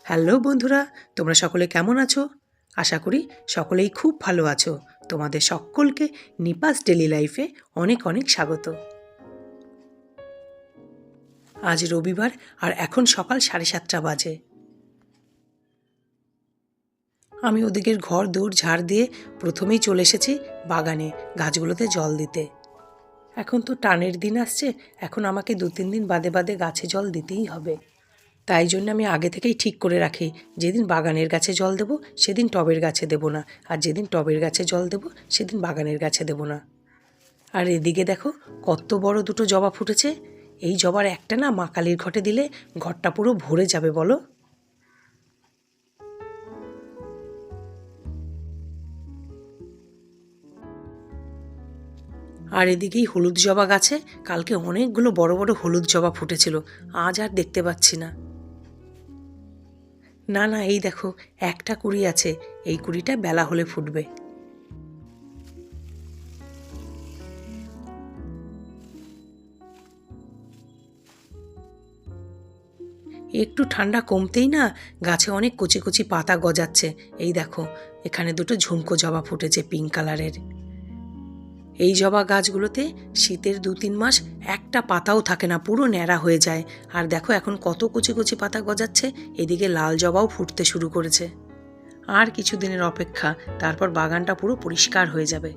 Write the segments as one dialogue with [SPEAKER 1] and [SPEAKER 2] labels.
[SPEAKER 1] Hello বন্ধুরা, তোমরা সকলে কেমন আছো? আশা করি সকলেই খুব ভালো আছো। তোমাদের সকলকে নিপাস ডেলি লাইফে অনেক অনেক স্বাগত। আজ রবিবার আর এখন সকাল 7:30 বাজে। আমি ওদিকের ঘর দৌড় ঝাড় দিয়ে প্রথমেই চলে এসেছি বাগানে গাছগুলোতে জল দিতে। এখন তো টানের দিন আসছে, এখন আমাকে 2-3 দিন বাদে বাদে গাছে জল দিতেই হবে। তাই জন্য আমি আগে থেকেই ঠিক করে রাখি, যেদিন বাগানের গাছে জল দেবো সেদিন টবের গাছে দেবো না, আর যেদিন টবের গাছে জল দেবো সেদিন বাগানের গাছে দেবো না। আর এদিকে দেখো কত বড় দুটো জবা ফুটেছে। এই জবার একটা না মা কালীর ঘটে দিলে ঘরটা পুরো ভরে যাবে বলো। আর এদিকেই হলুদ জবা গাছে কালকে অনেকগুলো বড় বড় হলুদ জবা ফুটেছিল, আজ আর দেখতে পাচ্ছি না। না না, এই দেখো একটা কুড়ি আছে, এই কুড়িটা বেলা হলে ফুটবে। একটু ঠান্ডা কমতেই না গাছে অনেক কচি কচি পাতা গজাচ্ছে। এই দেখো এখানে দুটো ঝুমকো জবা ফুটেছে পিঙ্ক কালারের। এই জবা গাছগুলোতে শীতের 2-3 মাস একটা পাতাও থাকে না, পুরো ন্যাড়া হয়ে যায়। আর দেখো এখন কত কচি কচি পাতা গজাচ্ছে। এদিকে লাল জবাও ফুটতে শুরু করেছে। আর কিছুদিনের অপেক্ষা, তারপর বাগানটা পুরো পরিষ্কার হয়ে যাবে।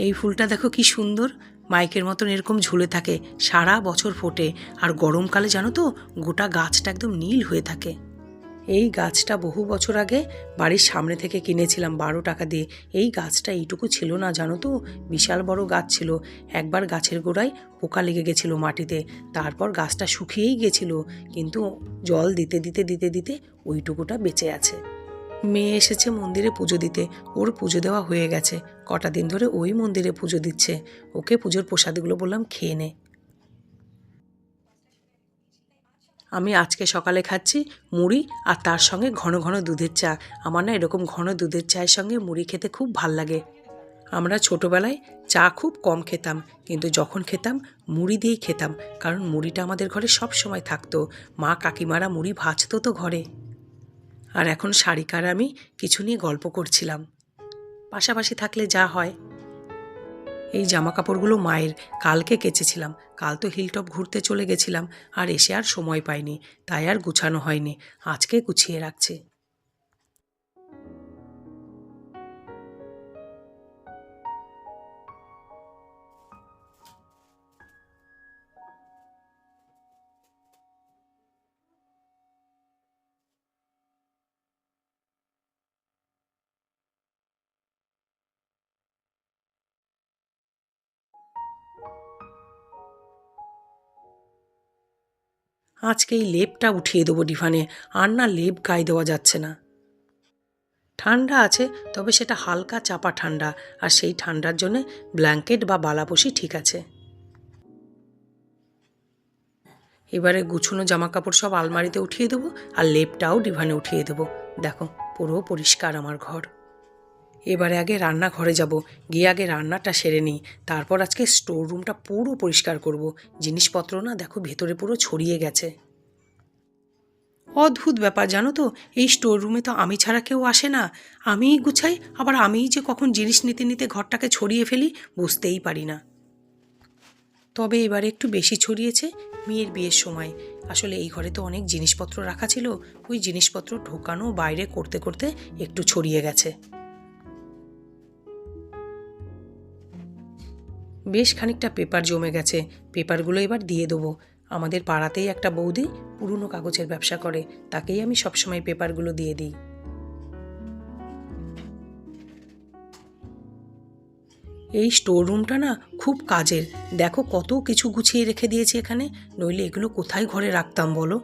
[SPEAKER 1] এই ফুলটা দেখো কি সুন্দর, মাইকের মতন এরকম ঝুলে থাকে, সারা বছর ফোটে। আর গরমকালে জানো তো গোটা গাছটা একদম নীল হয়ে থাকে। এই গাছটা বহু বছর আগে বাড়ির সামনে থেকে কিনেছিলাম 12 টাকা দিয়ে। এই গাছটা এইটুকু ছিল না জানো তো, বিশাল বড় গাছ ছিল। একবার গাছের গোড়ায় পোকা লেগে গেছিল মাটিতে, তারপর গাছটা শুকিয়েই গেছিল, কিন্তু জল দিতে দিতে দিতে দিতে ওইটুকুটা বেঁচে আছে। মেয়ে এসেছে মন্দিরে পুজো দিতে, ওর পুজো দেওয়া হয়ে গেছে। কটা দিন ধরে ওই মন্দিরে পুজো দিচ্ছে। ওকে পুজোর প্রসাদগুলো বললাম খেয়ে নে। আমি আজকে সকালে খাচ্ছি মুড়ি আর তার সঙ্গে ঘন ঘন দুধের চা। আমার না এরকম ঘন দুধের চায়ের সঙ্গে মুড়ি খেতে খুব ভাল লাগে। আমরা ছোটোবেলায় চা খুব কম খেতাম, কিন্তু যখন খেতাম মুড়ি দিয়েই খেতাম, কারণ মুড়িটা আমাদের ঘরে সব সময় থাকতো। মা কাকিমারা মুড়ি ভাজতো তো ঘরে। আর এখন শারিকার আমি কিছু নিয়ে গল্প করছিলাম, পাশাপাশি থাকলে যা হয়। এই জামা কাপড়গুলো মায়ের, কালকে কেচেছিলাম। কাল তো হিলটপ ঘুরতে চলে গেছিলাম, আর এসে আর সময় পাইনি, তাই আর গুছানো হয়নি। আজকে গুছিয়ে রাখছি। আজকে এই লেপটা উঠিয়ে দেবো ডিফানে, আর না লেপ গায়ে দেওয়া যাচ্ছে না। ঠান্ডা আছে, তবে সেটা হালকা চাপা ঠান্ডা, আর সেই ঠান্ডার জন্যে ব্ল্যাঙ্কেট বা বালাপোশি ঠিক আছে। এবারে গুছানো জামা কাপড় সব আলমারিতে উঠিয়ে দেবো, আর লেপটাও ডিভানে উঠিয়ে দেবো। দেখো পুরো পরিষ্কার আমার ঘর। এবারে আগে রান্নাঘরে যাব, গিয়ে আগে রান্নাটা সেরে নিই। তারপর আজকে স্টোর রুমটা পুরো পরিষ্কার করব। জিনিসপত্র না দেখো ভেতরে পুরো ছড়িয়ে গেছে। অদ্ভুত ব্যাপার জানো তো, এই স্টোর রুমে তো আমি ছাড়া কেউ আসে না। আমিই গুছাই, আবার আমিই যে কখন জিনিস নিতে নিতে ঘরটাকে ছড়িয়ে ফেলি বুঝতেই পারি না। তবে এবারে একটু বেশি ছড়িয়েছে মেয়ের বিয়ের সময়। আসলে এই ঘরে তো অনেক জিনিসপত্র রাখা ছিল, ওই জিনিসপত্র ঢোকানো বাইরে করতে করতে একটু ছড়িয়ে গেছে। বেশ খানিকটা পেপার জমে গেছে, পেপারগুলো এবার দিয়ে দেবো। আমাদের পাড়াতেই একটা বৌদি পুরনো কাগজের ব্যবসা করে, তাকেই আমি সবসময় পেপারগুলো দিয়ে দিই। এই স্টোর রুমটা না খুব কাজের, দেখো কত কিছু গুছিয়ে রেখে দিয়েছি এখানে, নইলে এগুলো কোথায় ঘরে রাখতাম বলো।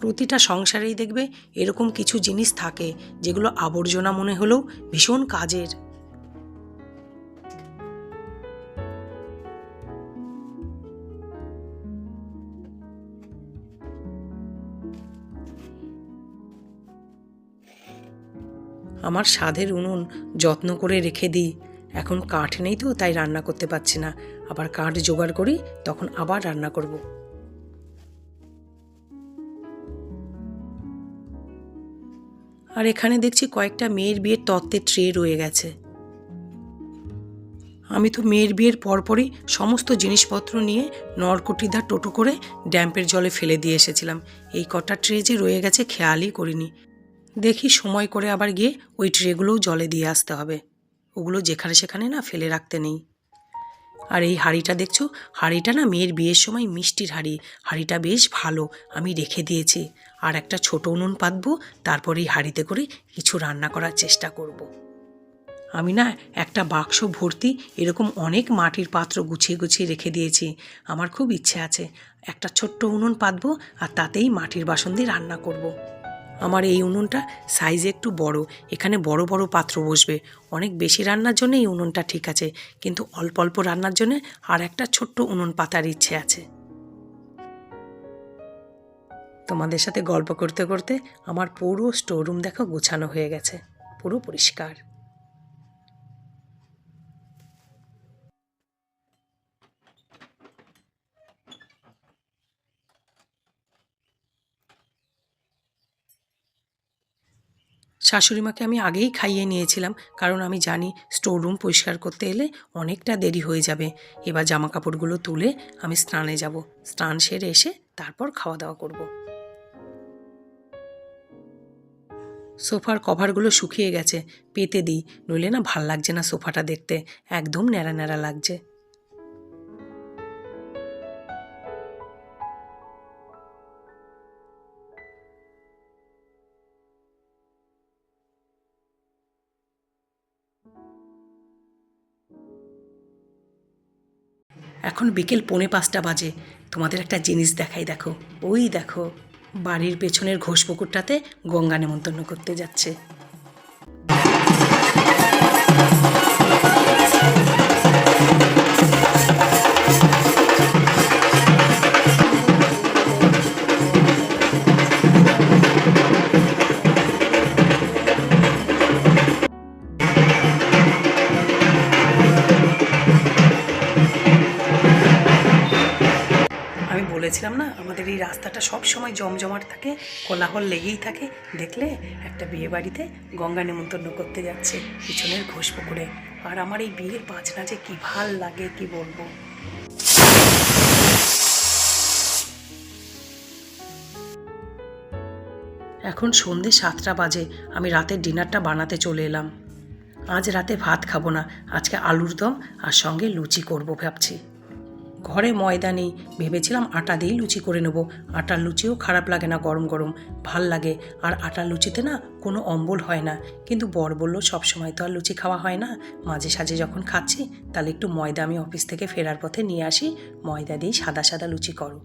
[SPEAKER 1] প্রতিটা সংসারেই দেখবে এরকম কিছু জিনিস থাকে, যেগুলো আবর্জনা মনে হলেও ভীষণ কাজের। আমার স্বাদের উনুন যত্ন করে রেখে দিই, এখন কাঠ নেই তো তাই রান্না করতে পারছি না, আবার কাঠ জোগাড় করি তখন আবার রান্না করব। আর এখানে দেখছি কয়েকটা মেয়ের বিয়ের তত্ত্বের ট্রে রয়ে গেছে। আমি তো মেয়ের বিয়ের পরপরই সমস্ত জিনিসপত্র নিয়ে নরকুটিদার টোটো করে ড্যাম্পের জলে ফেলে দিয়ে এসেছিলাম। এই কটা ট্রে যে রয়ে গেছে খেয়ালই করিনি। দেখি সময় করে আবার গিয়ে ওই ট্রেগুলোও জলে দিয়ে আসতে হবে। ওগুলো যেখানে সেখানে না ফেলে রাখতে নেই। আর এই হাঁড়িটা দেখছো, হাঁড়িটা না মেয়ের বিয়ের সময় মিষ্টির হাঁড়ি। হাঁড়িটা বেশ ভালো, আমি রেখে দিয়েছি। আর একটা ছোট উনুন পাতবো, তারপর এই হাঁড়িতে করে কিছু রান্না করার চেষ্টা করব। আমি না একটা বাক্স ভর্তি এরকম অনেক মাটির পাত্র গুছিয়ে গুছিয়ে রেখে দিয়েছি। আমার খুব ইচ্ছে আছে একটা ছোট্ট উনুন পাতবো আর তাতেই মাটির বাসন দিয়ে রান্না করব। আমার এই উনুনটা সাইজে একটু বড়, এখানে বড় বড় পাত্র বসবে। অনেক বেশি রান্নার জন্য এই উনুনটা ঠিক আছে, কিন্তু অল্প অল্প রান্নার জন্য আর একটা ছোট্ট উনুন পাতার ইচ্ছে আছে। তোমাদের সাথে গল্প করতে করতে আমার পুরো স্টোররুম দেখো গোছানো হয়ে গেছে, পুরো পরিষ্কার। শাশুড়িমাকে আমি আগেই খাইয়ে নিয়েছিলাম, কারণ আমি জানি স্টোররুম পরিষ্কার করতে এলে অনেকটা দেরি হয়ে যাবে। এবার জামা কাপড়গুলো তুলে আমি স্নানে যাব, স্নান সেরে এসে তারপর খাওয়া দাওয়া করব। সোফার কভারগুলো শুকিয়ে গেছে, পেতে দিই, নইলে না ভাল লাগছে না সোফাটা দেখতে, একদম ন্যাড়া ন্যাড়া লাগছে। এখন বিকেল 4:45 বাজে। তোমাদের একটা জিনিস দেখাই, দেখো, ওই দেখো বাড়ির পেছনের ঘোষপুকুরটাতে গঙ্গা নেমন্তন্ন করতে যাচ্ছে। আমি বলেছিলাম না আমাদের এই রাস্তাটা সব সময় জমজমাট থাকে, কোলাহল লেগেই থাকে। দেখলে একটা বিয়ে বাড়িতে গঙ্গা নেমন্তন্ন করতে যাচ্ছে পিছনের ঘোষপুকুরে। আর আমার এই বিয়ের বাজনা যে কি ভাল লাগে কি বলবো। এখন সন্ধে 7টা বাজে, আমি রাতের ডিনারটা বানাতে চলে এলাম। আজ রাতে ভাত খাবো না, আজকে আলুর দম আর সঙ্গে লুচি করব ভাবছি। ঘরে ময়দা নেই, ভেবেছিলাম আটা দিয়েই লুচি করে নেব। আটার লুচিও খারাপ লাগে না, গরম গরম ভাল লাগে। আর আটার লুচিতে না কোনো অম্বল হয় না। কিন্তু বর বললো সবসময় তো আর লুচি খাওয়া হয় না, মাঝে সাঝে যখন খাচ্ছি তাহলে একটু ময়দা আমি অফিস থেকে ফেরার পথে নিয়ে আসি, ময়দা দিয়েই সাদা সাদা লুচি করো।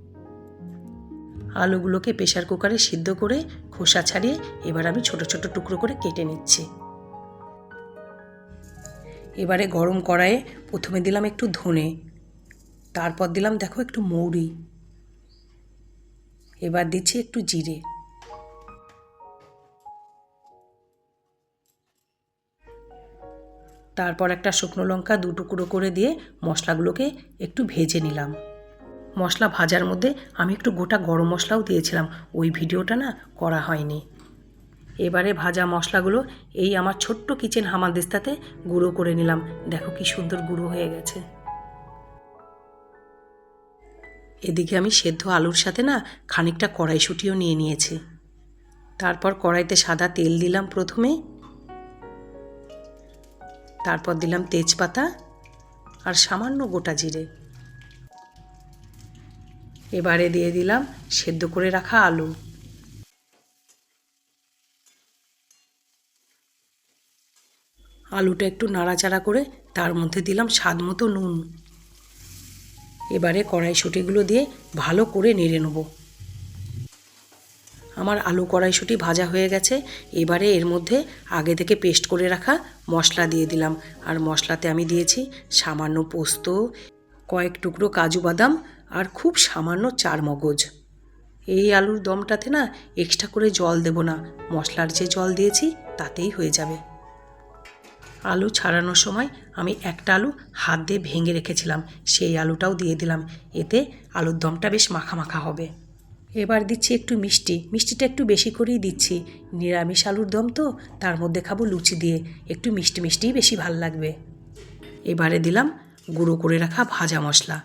[SPEAKER 1] আলুগুলোকে প্রেসার কুকারে সিদ্ধ করে খোসা ছাড়িয়ে এবার আমি ছোট ছোট টুকরো করে কেটে নিচ্ছি। এবারে গরম কড়াইয়ে প্রথমে দিলাম একটু ধনে, তারপর দিলাম দেখো একটু মৌরি, এবার দিচ্ছি একটু জিরে, তারপর একটা শুকনো লঙ্কা 2 টুকরো করে দিয়ে মশলাগুলোকে একটু ভেজে নিলাম। মশলা ভাজার মধ্যে আমি একটু গোটা গরম মশলাও দিয়েছিলাম, ওই ভিডিওটা না করা হয়নি। এবারে ভাজা মশলাগুলো এই আমার ছোট্ট কিচেন হামানদিস্তাতে গুঁড়ো করে নিলাম। দেখো কি সুন্দর গুঁড়ো হয়ে গেছে। এদিকে আমি সেদ্ধ আলুর সাথে না খানিকটা কড়াইশুঁটিও নিয়ে নিয়েছি। তারপর কড়াইতে সাদা তেল দিলাম প্রথমে, তারপর দিলাম তেজপাতা আর সামান্য গোটা জিরে। এবারে দিয়ে দিলাম সেদ্ধ করে রাখা আলু। আলুটা একটু নাড়াচাড়া করে তার মধ্যে দিলাম স্বাদ মতো নুন। এবারে কড়াইশুঁটিগুলো দিয়ে ভালো করে নেড়ে নেব। আমার আলু কড়াইশুঁটি ভাজা হয়ে গেছে। এবারে এর মধ্যে আগে থেকে পেস্ট করে রাখা মশলা দিয়ে দিলাম। আর মশলাতে আমি দিয়েছি সামান্য পোস্ত, কয়েক টুকরো কাজু বাদাম আর খুব সামান্য চারমগজ। এই আলুর দমটাতে না এক্সট্রা করে জল দেব না, মশলার যে জল দিয়েছি তাতেই হয়ে যাবে। আলু ছাড়ানোর সময় আমি একটা আলু হাত দিয়ে ভেঙে রেখেছিলাম, সেই আলুটাও দিয়ে দিলাম। এতে আলুর দমটা বেশ মাখা মাখা হবে। এবার দিচ্ছি একটু মিষ্টি, মিষ্টিটা একটু বেশি করেই দিচ্ছি। নিরামিষ আলুর দম তো, তার মধ্যে খাবো লুচি দিয়ে, একটু মিষ্টি মিষ্টিই বেশি ভাল লাগবে। এবারে দিলাম গুঁড়ো করে রাখা ভাজা মশলা,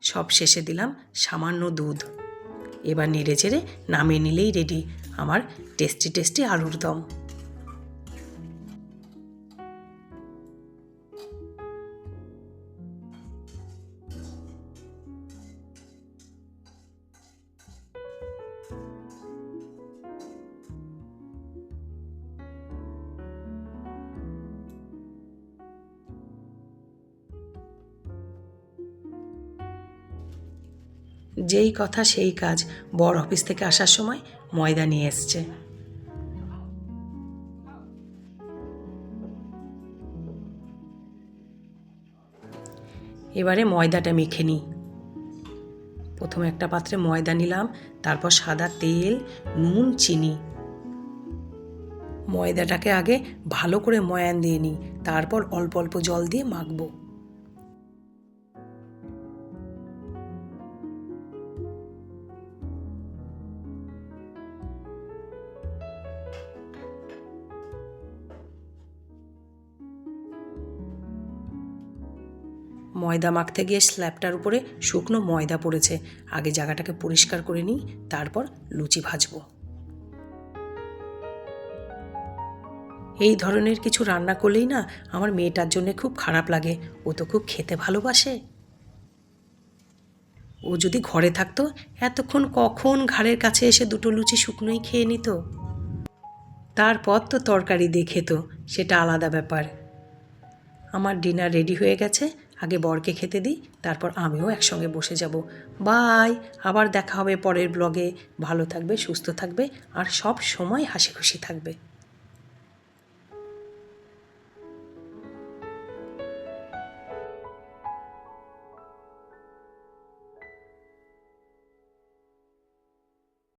[SPEAKER 1] সব শেষে দিলাম সামান্য দুধ। এবার নেড়ে চেড়ে নামিয়ে নিলেই রেডি আমার টেস্টি টেস্টি আলুর দম। যেই কথা সেই কাজ, বর অফিস থেকে আসার সময় ময়দা নিয়ে এসছে। এবারে ময়দাটা মেখে নিই। প্রথমে একটা পাত্রে ময়দা নিলাম, তারপর সাদা তেল, নুন, চিনি। ময়দাটাকে আগে ভালো করে ময়ান দিয়ে নিই, তারপর অল্প অল্প জল দিয়ে মাখবো। ময়দা মাখতে গিয়ে স্ল্যাবটার উপরে শুকনো ময়দা পড়েছে, আগে জায়গাটাকে পরিষ্কার করে নিই, তারপর লুচি ভাজবো। এই ধরনের কিছু রান্না করলেই না আমার মেয়েটার জন্য খুব খারাপ লাগে, ও তো খুব খেতে ভালোবাসে। ও যদি ঘরে থাকতো এতক্ষণ কখন ঘাড়ের কাছে এসে দুটো লুচি শুকনোই খেয়ে নিত। তারপর তো তরকারি দিয়ে খেত, সেটা আলাদা ব্যাপার। আমার ডিনার রেডি হয়ে গেছে, আগে বরকে খেতে দিই, তারপর আমিও একসঙ্গে বসে যাব। বাই, আবার দেখা হবে পরের ব্লগে। ভালো থাকবে, সুস্থ থাকবে আর সব সময় হাসি খুশি থাকবে।